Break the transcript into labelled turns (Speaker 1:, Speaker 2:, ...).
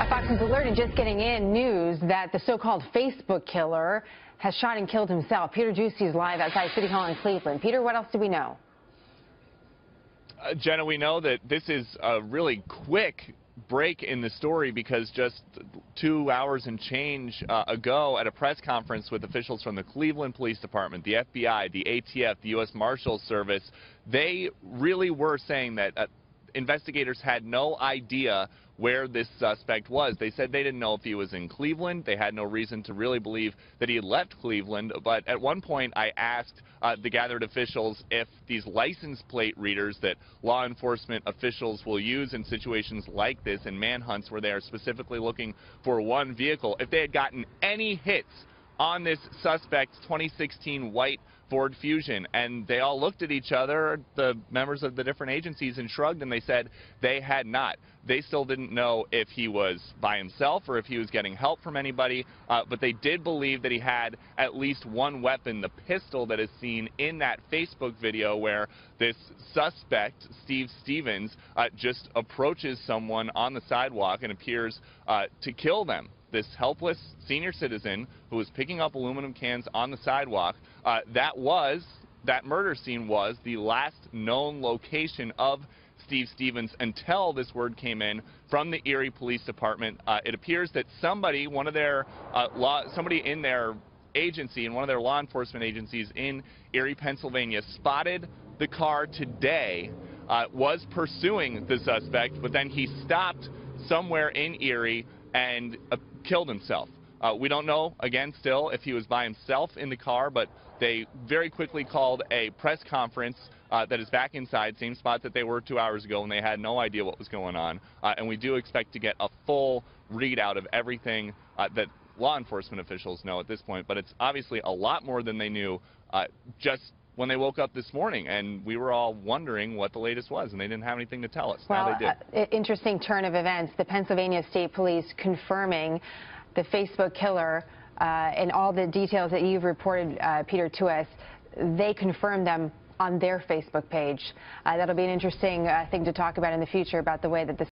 Speaker 1: Fox News Alert and just getting in news that the so-called Facebook killer has shot and killed himself. Peter Juicy is live outside City Hall in Cleveland. Peter, what else do we know?
Speaker 2: Jenna, we know that this is a really quick break in the story because just 2 hours and change ago at a press conference with officials from the Cleveland Police Department, the FBI, the ATF, the U.S. Marshals Service, they really were saying that investigators had no idea where this suspect was. They said they didn't know if he was in Cleveland. They had no reason to really believe that he had left Cleveland. But at one point, I asked the gathered officials if these license plate readers that law enforcement officials will use in situations like this, in manhunts where they are specifically looking for one vehicle, if they had gotten any hits on this suspect's 2016 white Ford Fusion. And they all looked at each other, the members of the different agencies, and shrugged, and they said they had not. They still didn't know if he was by himself or if he was getting help from anybody, but they did believe that he had at least one weapon, the pistol that is seen in that Facebook video where this suspect, Steve Stevens, just approaches someone on the sidewalk and appears to kill them. This helpless senior citizen who was picking up aluminum cans on the sidewalk, that murder scene was the last known location of Steve Stevens until this word came in from the Erie Police Department. It appears that somebody in their agency, in one of their law enforcement agencies in Erie, Pennsylvania, spotted the car today, was pursuing the suspect, but then he stopped somewhere in Erie and killed himself. We don't know, again, still, if he was by himself in the car, but they very quickly called a press conference that is back inside, same spot that they were 2 hours ago, and they had no idea what was going on. And we do expect to get a full readout of everything that law enforcement officials know at this point, but it's obviously a lot more than they knew just when they woke up this morning, and we were all wondering what the latest was, and they didn't have anything to tell us.
Speaker 1: Well,
Speaker 2: now they did.
Speaker 1: Interesting turn of events. The Pennsylvania State Police confirming the Facebook killer and all the details that you've reported, Peter, to us. They confirmed them on their Facebook page. That'll be an interesting thing to talk about in the future about the way that the